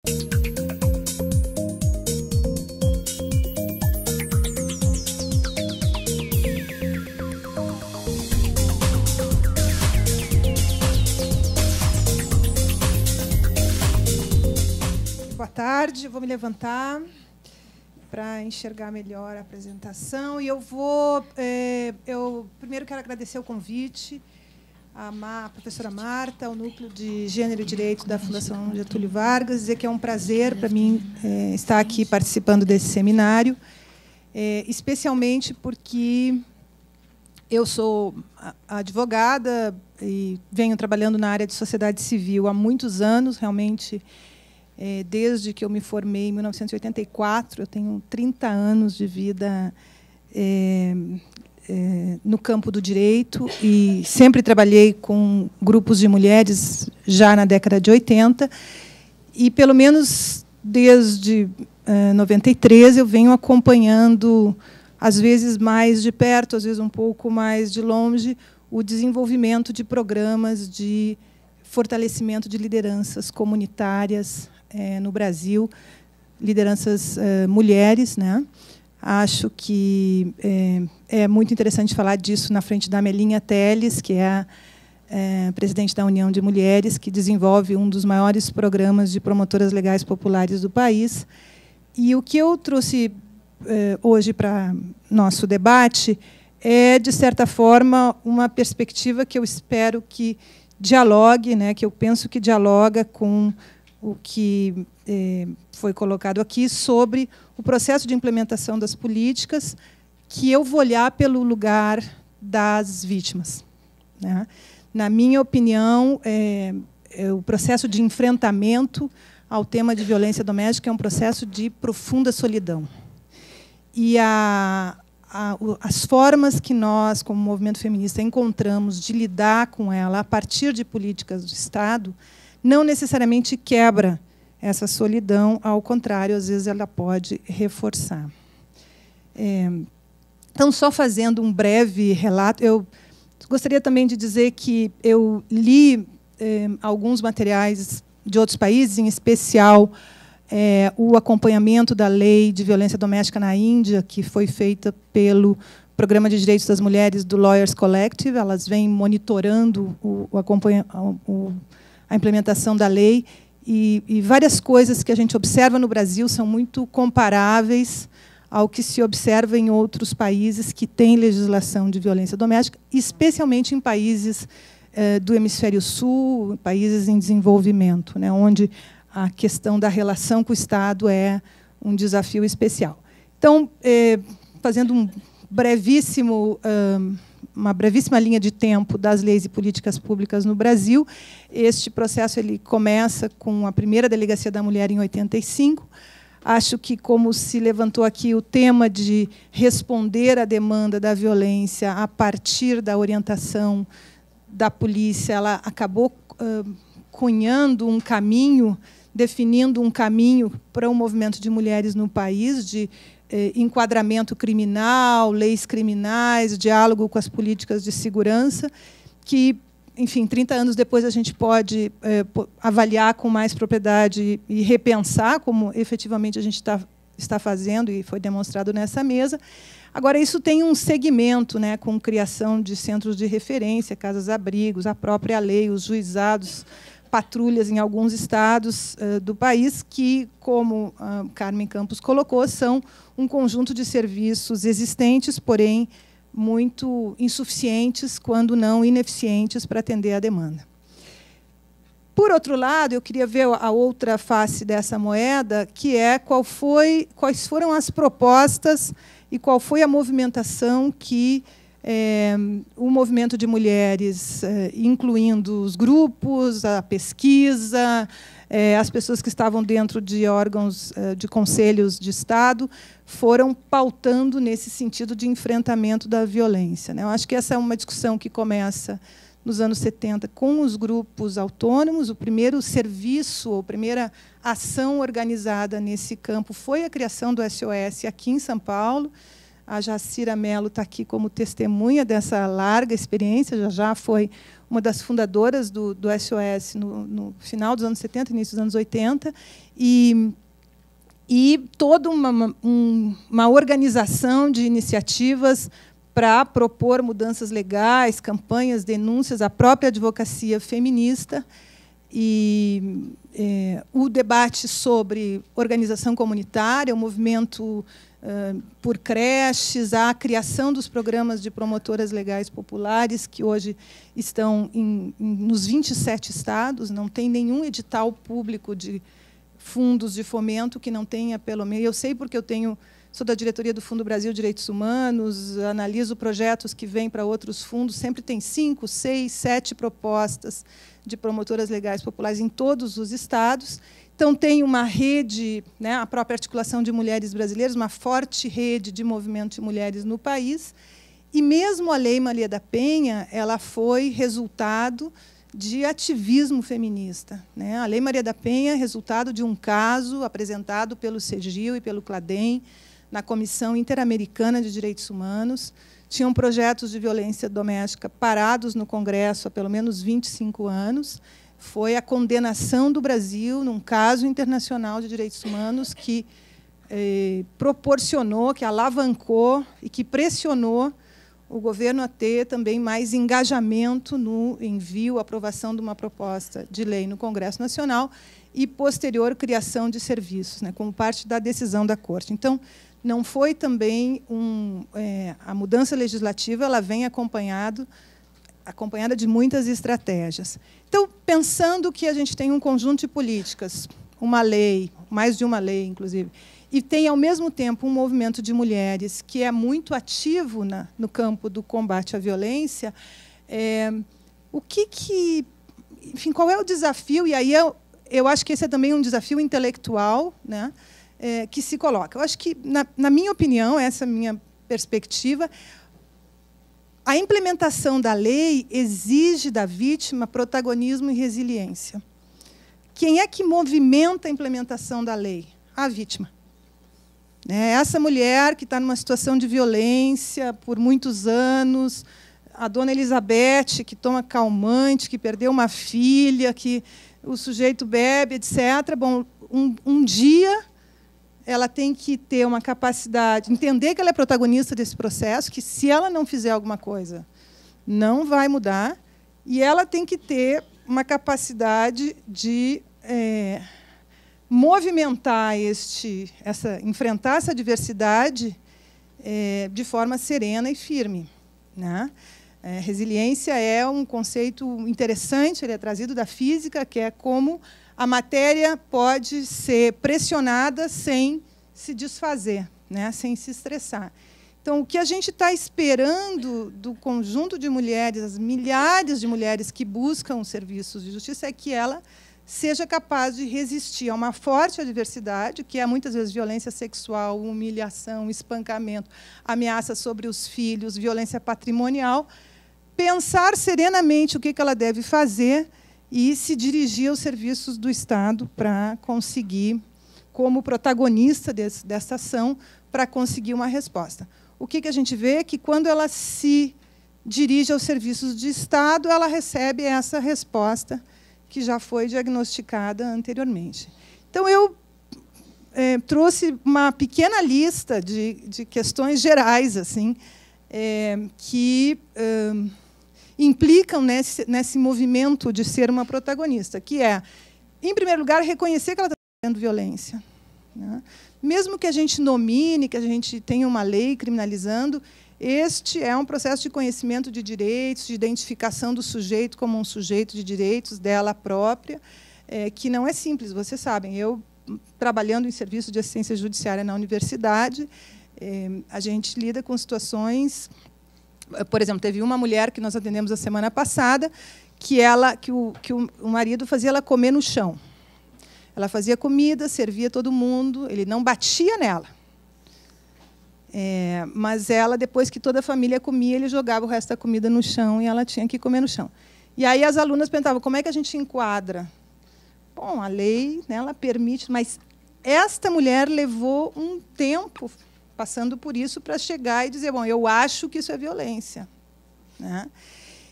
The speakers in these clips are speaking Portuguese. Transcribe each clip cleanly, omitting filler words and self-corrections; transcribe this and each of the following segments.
Boa tarde, eu vou me levantar para enxergar melhor a apresentação. E eu primeiro quero agradecer o convite à professora Marta, ao Núcleo de Gênero e Direito da Fundação Getúlio Vargas, dizer que é um prazer para mim estar aqui participando desse seminário, especialmente porque eu sou advogada e venho trabalhando na área de sociedade civil há muitos anos, realmente. Desde que eu me formei em 1984, eu tenho 30 anos de vida no campo do direito e sempre trabalhei com grupos de mulheres já na década de 80 e, pelo menos desde 93, eu venho acompanhando, às vezes mais de perto, às vezes um pouco mais de longe, o desenvolvimento de programas de fortalecimento de lideranças comunitárias no Brasil, lideranças mulheres, né? Acho que é muito interessante falar disso na frente da Melinha Teles, que é a presidente da União de Mulheres, que desenvolve um dos maiores programas de promotoras legais populares do país. E o que eu trouxe hoje para nosso debate é, de certa forma, uma perspectiva que eu espero que dialogue, né, que eu penso que dialoga com o que foi colocado aqui sobre o processo de implementação das políticas, que eu vou olhar pelo lugar das vítimas, né? Na minha opinião, o processo de enfrentamento ao tema de violência doméstica é um processo de profunda solidão. E as formas que nós, como movimento feminista, encontramos de lidar com ela a partir de políticas do Estado não necessariamente quebra essa solidão, ao contrário, às vezes ela pode reforçar. Então, só fazendo um breve relato, eu gostaria também de dizer que eu li alguns materiais de outros países, em especial o acompanhamento da lei de violência doméstica na Índia, que foi feita pelo Programa de Direitos das Mulheres do Lawyers Collective. Elas vêm monitorando a implementação da lei, e várias coisas que a gente observa no Brasil são muito comparáveis ao que se observa em outros países que têm legislação de violência doméstica, especialmente em países do Hemisfério Sul, países em desenvolvimento, né, onde a questão da relação com o Estado é um desafio especial. Então, fazendo uma brevíssima linha de tempo das leis e políticas públicas no Brasil, este processo ele começa com a primeira Delegacia da Mulher em 85. Acho que, como se levantou aqui, o tema de responder à demanda da violência a partir da orientação da polícia, ela acabou cunhando um caminho, definindo um caminho para o movimento de mulheres no país, de enquadramento criminal, leis criminais, diálogo com as políticas de segurança, que, enfim, 30 anos depois a gente pode avaliar com mais propriedade e repensar como efetivamente a gente está fazendo, e foi demonstrado nessa mesa. Agora, isso tem um segmento, né, com criação de centros de referência, casas-abrigos, a própria lei, os juizados, patrulhas em alguns estados do país, que, como a Carmen Campos colocou, são um conjunto de serviços existentes, porém muito insuficientes, quando não ineficientes, para atender à demanda. Por outro lado, eu queria ver a outra face dessa moeda, que é quais foram as propostas e qual foi a movimentação que o movimento de mulheres, incluindo os grupos, a pesquisa, as pessoas que estavam dentro de órgãos de conselhos de Estado, foram pautando nesse sentido de enfrentamento da violência, né? Eu acho que essa é uma discussão que começa nos anos 70 com os grupos autônomos. O primeiro serviço, ou primeira ação organizada nesse campo foi a criação do SOS aqui em São Paulo, A Jacira Mello está aqui como testemunha dessa larga experiência, já foi uma das fundadoras do SOS no final dos anos 70, início dos anos 80, e toda uma organização de iniciativas para propor mudanças legais, campanhas, denúncias, a própria advocacia feminista, e o debate sobre organização comunitária, o movimento por creches, a criação dos programas de promotoras legais populares, que hoje estão nos 27 estados, não tem nenhum edital público de fundos de fomento que não tenha, pelo menos... Eu sei porque sou da diretoria do Fundo Brasil Direitos Humanos, analiso projetos que vêm para outros fundos, sempre tem 5, 6, 7 propostas de promotoras legais populares em todos os estados. Então, tem uma rede, né, a própria Articulação de Mulheres Brasileiras, uma forte rede de movimento de mulheres no país. E mesmo a Lei Maria da Penha, ela foi resultado de ativismo feminista, né? A Lei Maria da Penha é resultado de um caso apresentado pelo CEGIL e pelo CLADEM na Comissão Interamericana de Direitos Humanos. Tinham projetos de violência doméstica parados no Congresso há pelo menos 25 anos. Foi a condenação do Brasil num caso internacional de direitos humanos que proporcionou, que alavancou e que pressionou o governo a ter também mais engajamento no envio, aprovação de uma proposta de lei no Congresso Nacional e posterior criação de serviços, né, como parte da decisão da Corte. Então, não foi também a mudança legislativa, ela vem acompanhada de muitas estratégias. Então, pensando que a gente tem um conjunto de políticas, uma lei, mais de uma lei, inclusive, e tem, ao mesmo tempo, um movimento de mulheres que é muito ativo no campo do combate à violência, enfim, qual é o desafio? E aí eu acho que esse é também um desafio intelectual, né, que se coloca. Eu acho que, na minha opinião, essa é a minha perspectiva, a implementação da lei exige da vítima protagonismo e resiliência. Quem é que movimenta a implementação da lei? A vítima. Essa mulher que está numa situação de violência por muitos anos, a dona Elizabeth, que toma calmante, que perdeu uma filha, que o sujeito bebe, etc. Bom, um dia ela tem que ter uma capacidade, entender que ela é protagonista desse processo, que, se ela não fizer alguma coisa, não vai mudar, e ela tem que ter uma capacidade de movimentar enfrentar essa adversidade de forma serena e firme, né? Resiliência é um conceito interessante, ele é trazido da física, que é como a matéria pode ser pressionada sem se desfazer, né? Sem se estressar. Então, o que a gente está esperando do conjunto de mulheres, as milhares de mulheres que buscam serviços de justiça, é que ela seja capaz de resistir a uma forte adversidade, que é, muitas vezes, violência sexual, humilhação, espancamento, ameaça sobre os filhos, violência patrimonial, pensar serenamente o que ela deve fazer e se dirigir aos serviços do Estado para conseguir, como protagonista dessa ação, para conseguir uma resposta. O que a gente vê é que, quando ela se dirige aos serviços de Estado, ela recebe essa resposta que já foi diagnosticada anteriormente. Então, eu trouxe uma pequena lista de questões gerais, assim, que implicam nesse movimento de ser uma protagonista, que é, em primeiro lugar, reconhecer que ela está sofrendo violência, né? Mesmo que a gente nomine, que a gente tenha uma lei criminalizando, este é um processo de conhecimento de direitos, de identificação do sujeito como um sujeito de direitos dela própria, que não é simples, vocês sabem. Eu, trabalhando em serviço de assistência judiciária na universidade, a gente lida com situações... Por exemplo, teve uma mulher que nós atendemos a semana passada, que o marido fazia ela comer no chão. Ela fazia comida, servia todo mundo, ele não batia nela. Mas ela, depois que toda a família comia, ele jogava o resto da comida no chão e ela tinha que comer no chão. E aí as alunas perguntavam, como é que a gente enquadra? Bom, a lei, né, ela permite, mas esta mulher levou um tempo passando por isso para chegar e dizer, bom, eu acho que isso é violência, né?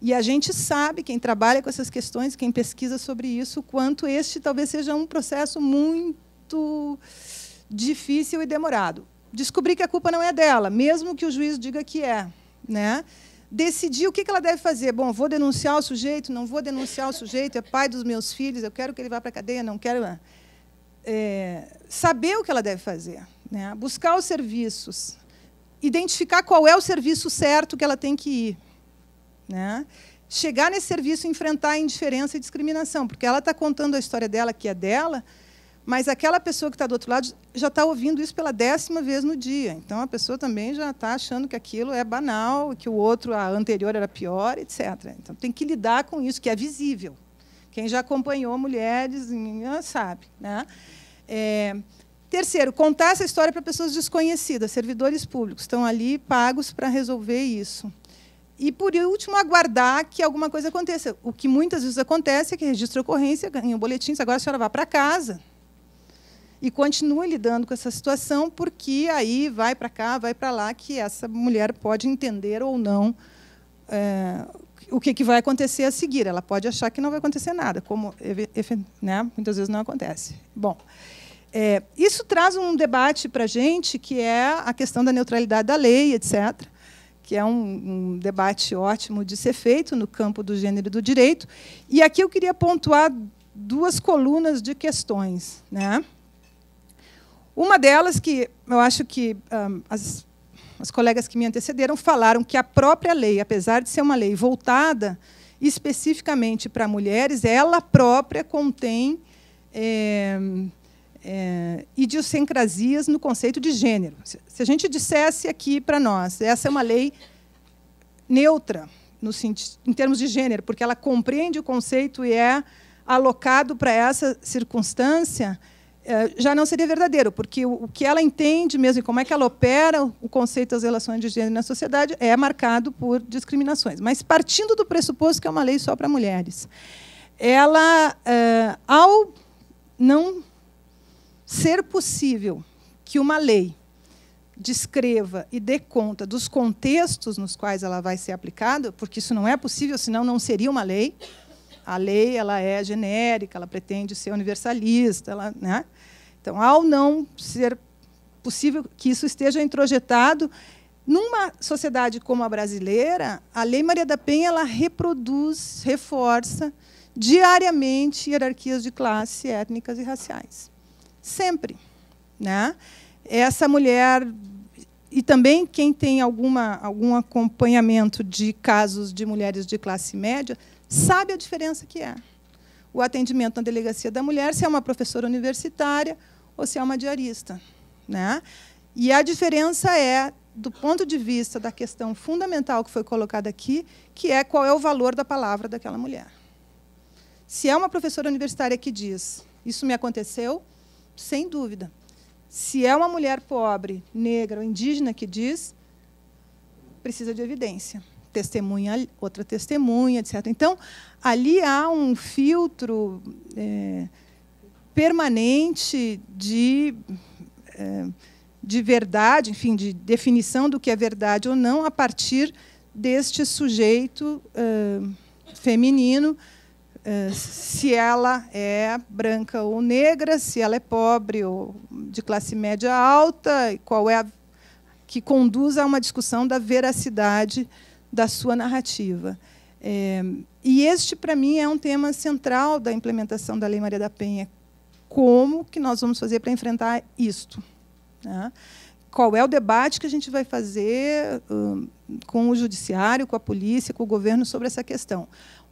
E a gente sabe, quem trabalha com essas questões, quem pesquisa sobre isso, quanto este talvez seja um processo muito difícil e demorado. Descobrir que a culpa não é dela, mesmo que o juiz diga que é, né? Decidir o que ela deve fazer. Bom, vou denunciar o sujeito, não vou denunciar o sujeito, é pai dos meus filhos, eu quero que ele vá para a cadeia, não quero... saber o que ela deve fazer, né? Buscar os serviços, identificar qual é o serviço certo que ela tem que ir, né? Chegar nesse serviço e enfrentar a indiferença e discriminação, porque ela está contando a história dela, que é dela, mas aquela pessoa que está do outro lado já está ouvindo isso pela 10ª vez no dia. Então, a pessoa também já está achando que aquilo é banal, que o outro, a anterior, era pior, etc. Então, tem que lidar com isso, que é visível. Quem já acompanhou mulheres sabe, né? Terceiro, contar essa história para pessoas desconhecidas, servidores públicos, estão ali pagos para resolver isso. E, por último, aguardar que alguma coisa aconteça. O que muitas vezes acontece é que registra a ocorrência, ganha o boletim, agora a senhora vá para casa e continue lidando com essa situação, porque aí vai para cá, vai para lá, que essa mulher pode entender ou não o que vai acontecer a seguir. Ela pode achar que não vai acontecer nada, como, né, muitas vezes não acontece. Bom, isso traz um debate para a gente, que é a questão da neutralidade da lei, etc., que é um debate ótimo de ser feito no campo do gênero e do direito. E aqui eu queria pontuar 2 colunas de questões, né? Uma delas, que eu acho que as colegas que me antecederam falaram que a própria lei, apesar de ser uma lei voltada especificamente para mulheres, ela própria contém idiosincrasias no conceito de gênero. Se a gente dissesse aqui para nós, essa é uma lei neutra em termos de gênero, porque ela compreende o conceito e é alocado para essa circunstância, já não seria verdadeiro, porque o que ela entende mesmo, e como é que ela opera o conceito das relações de gênero na sociedade, é marcado por discriminações. Mas, partindo do pressuposto que é uma lei só para mulheres, ela, ao não ser possível que uma lei descreva e dê conta dos contextos nos quais ela vai ser aplicada, porque isso não é possível, senão não seria uma lei. A lei ela é genérica, ela pretende ser universalista, né? Então, ao não ser possível que isso esteja introjetado, numa sociedade como a brasileira, a Lei Maria da Penha ela reproduz, reforça diariamente hierarquias de classe, étnicas e raciais. Sempre, né? Essa mulher, e também quem tem algum acompanhamento de casos de mulheres de classe média, sabe a diferença que é o atendimento na delegacia da mulher, se é uma professora universitária ou se é uma diarista, né? E a diferença é, do ponto de vista da questão fundamental que foi colocada aqui, que é qual é o valor da palavra daquela mulher. Se é uma professora universitária que diz, isso me aconteceu, sem dúvida. Se é uma mulher pobre, negra ou indígena que diz, precisa de evidência. Testemunha, outra testemunha, etc. Então, ali há um filtro permanente de verdade, enfim, de definição do que é verdade ou não, a partir deste sujeito feminino, se ela é branca ou negra, se ela é pobre ou de classe média alta, e qual é que conduz a uma discussão da veracidade da sua narrativa. E este, para mim, é um tema central da implementação da Lei Maria da Penha. Como que nós vamos fazer para enfrentar isto, né? Qual é o debate que a gente vai fazer com o judiciário, com a polícia, com o governo sobre essa questão?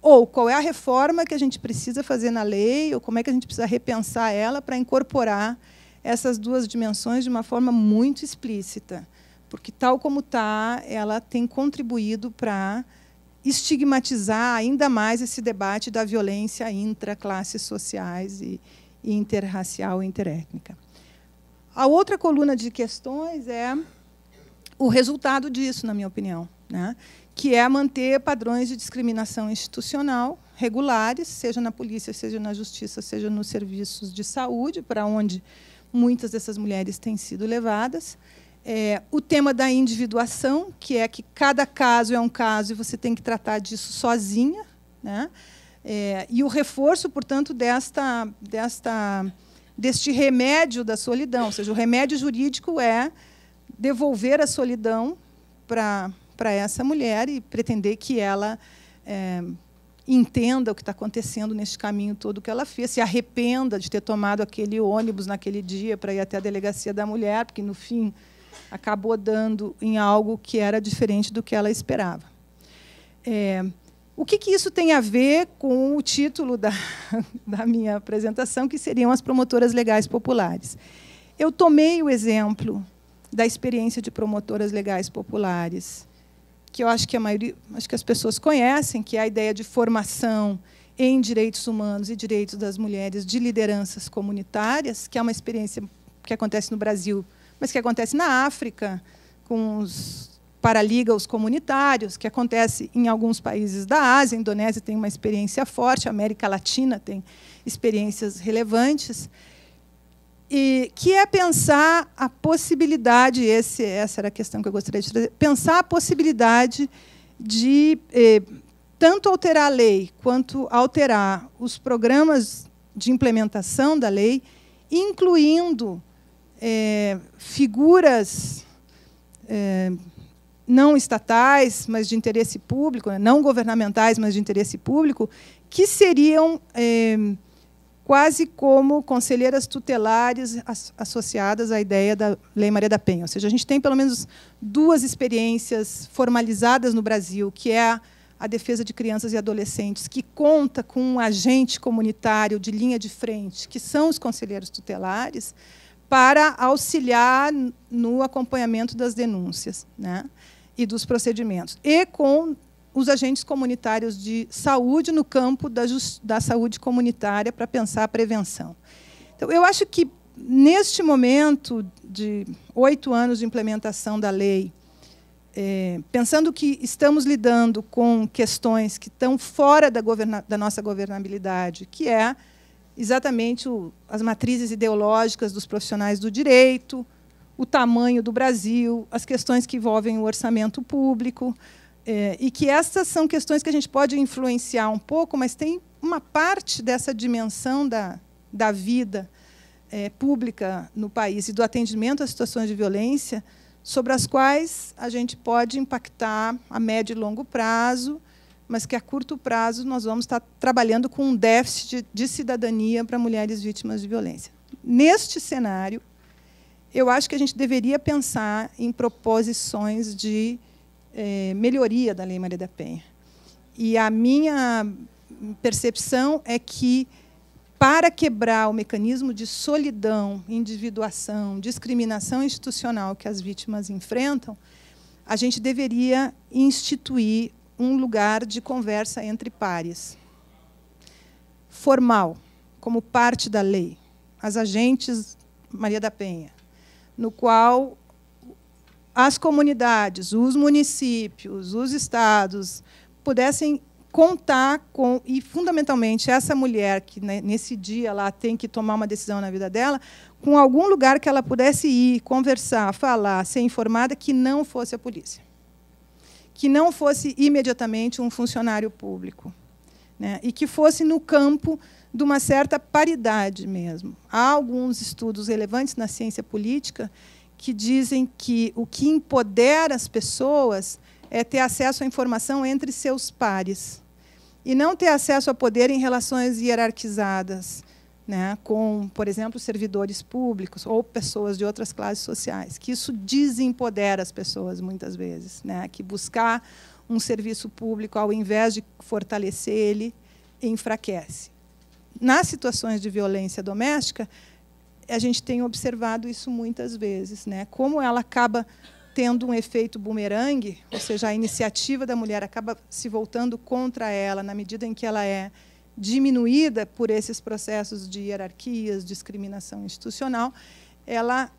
Ou qual é a reforma que a gente precisa fazer na lei, ou como é que a gente precisa repensar ela para incorporar essas 2 dimensões de uma forma muito explícita. Porque, tal como está, ela tem contribuído para estigmatizar ainda mais esse debate da violência intra-classes sociais e interracial e interétnica. A outra coluna de questões é o resultado disso, na minha opinião, né? Que é manter padrões de discriminação institucional regulares, seja na polícia, seja na justiça, seja nos serviços de saúde, para onde muitas dessas mulheres têm sido levadas, O tema da individuação, que é que cada caso é um caso e você tem que tratar disso sozinha, né? E o reforço, portanto, deste remédio da solidão, ou seja, o remédio jurídico é devolver a solidão para essa mulher e pretender que ela entenda o que está acontecendo neste caminho todo que ela fez, se arrependa de ter tomado aquele ônibus naquele dia para ir até a delegacia da mulher, porque, no fim, acabou dando em algo que era diferente do que ela esperava. O que isso tem a ver com o título da minha apresentação, que seriam as promotoras legais populares? Eu tomei o exemplo da experiência de promotoras legais populares, que eu acho que as pessoas conhecem, que é a ideia de formação em direitos humanos e direitos das mulheres de lideranças comunitárias, que é uma experiência que acontece no Brasil, mas que acontece na África, com os paralegal comunitários, que acontece em alguns países da Ásia. A Indonésia tem uma experiência forte, a América Latina tem experiências relevantes, e que é pensar a possibilidade, essa era a questão que eu gostaria de trazer, pensar a possibilidade de tanto alterar a lei quanto alterar os programas de implementação da lei, incluindo figuras não estatais, mas de interesse público, não governamentais, mas de interesse público, que seriam quase como conselheiras tutelares associadas à ideia da Lei Maria da Penha. Ou seja, a gente tem pelo menos duas experiências formalizadas no Brasil, que é a defesa de crianças e adolescentes, que conta com um agente comunitário de linha de frente, que são os conselheiros tutelares, para auxiliar no acompanhamento das denúncias, né, e dos procedimentos, e com os agentes comunitários de saúde no campo da saúde comunitária para pensar a prevenção. Então, eu acho que, neste momento de 8 anos de implementação da lei, pensando que estamos lidando com questões que estão fora da nossa governabilidade, que é exatamente as matrizes ideológicas dos profissionais do direito, o tamanho do Brasil, as questões que envolvem o orçamento público, e que essas são questões que a gente pode influenciar um pouco, mas tem uma parte dessa dimensão da vida pública no país e do atendimento às situações de violência sobre as quais a gente pode impactar a médio e longo prazo, mas que, a curto prazo, nós vamos estar trabalhando com um déficit de cidadania para mulheres vítimas de violência. Neste cenário, eu acho que a gente deveria pensar em proposições de melhoria da Lei Maria da Penha. E a minha percepção é que, para quebrar o mecanismo de solidão, individuação, discriminação institucional que as vítimas enfrentam, a gente deveria instituir um lugar de conversa entre pares, formal, como parte da lei, as agentes Maria da Penha, no qual as comunidades, os municípios, os estados pudessem contar com, e, fundamentalmente, essa mulher que, nesse dia, lá tem que tomar uma decisão na vida dela, com algum lugar que ela pudesse ir, conversar, falar, ser informada, que não fosse a polícia, que não fosse imediatamente um funcionário público, né, e que fosse no campo de uma certa paridade mesmo. Há alguns estudos relevantes na ciência política que dizem que o que empodera as pessoas é ter acesso à informação entre seus pares, e não ter acesso a poder em relações hierarquizadas, né, com, por exemplo, servidores públicos ou pessoas de outras classes sociais, que isso desempodera as pessoas, muitas vezes, né, que buscar um serviço público, ao invés de fortalecer ele, enfraquece. Nas situações de violência doméstica, a gente tem observado isso muitas vezes, né? Como ela acaba tendo um efeito bumerangue, ou seja, a iniciativa da mulher acaba se voltando contra ela na medida em que ela é diminuída por esses processos de hierarquias, discriminação institucional, ela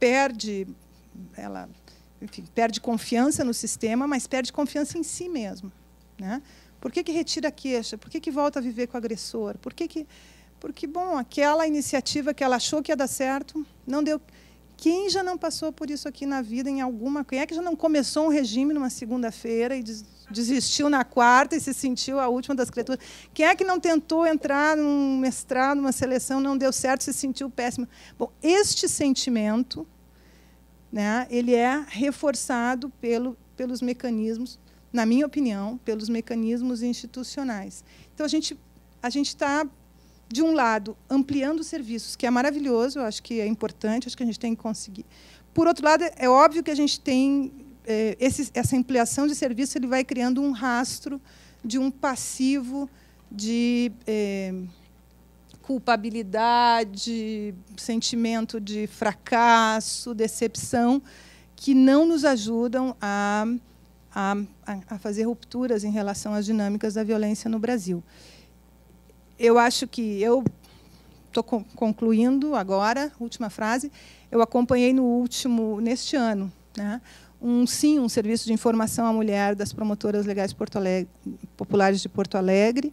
perde confiança no sistema, mas perde confiança em si mesma, né? Por que retira a queixa? Por que volta a viver com o agressor? Porque, bom, aquela iniciativa que ela achou que ia dar certo, não deu. Quem já não passou por isso aqui na vida em alguma... Quem é que já não começou um regime numa segunda-feira e desistiu na quarta e se sentiu a última das criaturas? Quem é que não tentou entrar num mestrado, numa seleção, não deu certo, se sentiu péssimo? Bom, este sentimento, né, ele é reforçado pelos mecanismos, na minha opinião, pelos mecanismos institucionais. Então, a gente está, de um lado, ampliando os serviços, que é maravilhoso, eu acho que é importante, acho que a gente tem que conseguir. Por outro lado, é óbvio que a gente tem... essa ampliação de serviço, ele vai criando um rastro de um passivo de culpabilidade, sentimento de fracasso, decepção, que não nos ajudam a fazer rupturas em relação às dinâmicas da violência no Brasil. Eu acho que eu estou concluindo agora, última frase. Eu acompanhei neste ano, né, um serviço de informação à mulher das promotoras legais populares de Porto Alegre,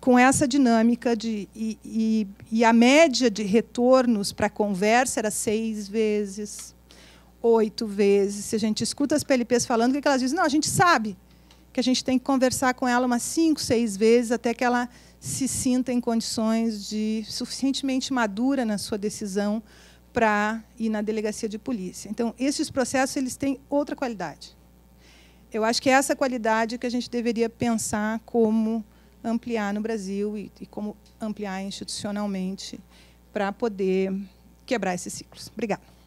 com essa dinâmica e a média de retornos para a conversa era 6 vezes, 8 vezes. Se a gente escuta as PLPs falando, o que elas dizem? Não, a gente sabe que a gente tem que conversar com ela umas 5, 6 vezes até que ela se sinta em condições de suficientemente madura na sua decisão para ir na delegacia de polícia. Então, esses processos eles têm outra qualidade. Eu acho que é essa qualidade que a gente deveria pensar como ampliar no Brasil e como ampliar institucionalmente para poder quebrar esses ciclos. Obrigada.